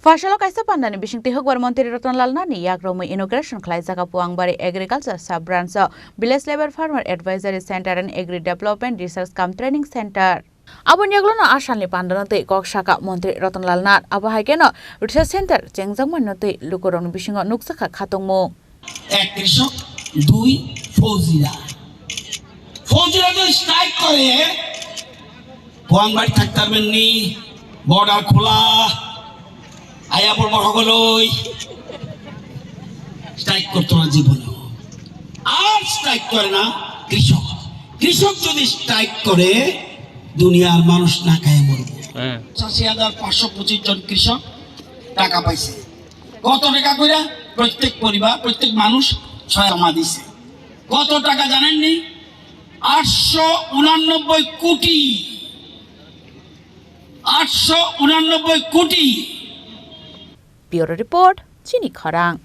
Fasalo kaisa pandani bisingti hukbar Mantri Ratanlal Nani yakromui inauguration khlai jaka Puangbari Agriculture Sub Branch Village Labor Farmer Advisory Center and Agri Development Research Cum Training Center. Abon yaglono asalni pandanate kok saka Mantri Ratanlal Nat abahaikeno Research Center jengjangman note lukorong bisingo nuksaka khatongmo. এক কৃষক দুই ফৌজিরা তো strike করে পুয়াংবাড়ি থাকতে পারবেন নি border খোলা আয়া পড়বো সকলই স্ট্রাইক করতো না জীবনে আর স্ট্রাইক করে না কৃষক যদি স্ট্রাইক করে দুনিয়ার মানুষ না খায় মরবে ৮৫,৫২৫ জন কৃষক টাকা পাইছে কত টাকা করে প্রত্যেক পরিবার প্রত্যেক মানুষ ৬ জমা দিছে কত টাকা জানেননি ৮৮৯ কোটি ৮৮৯ কোটি Bureau Report, Chini Kharang.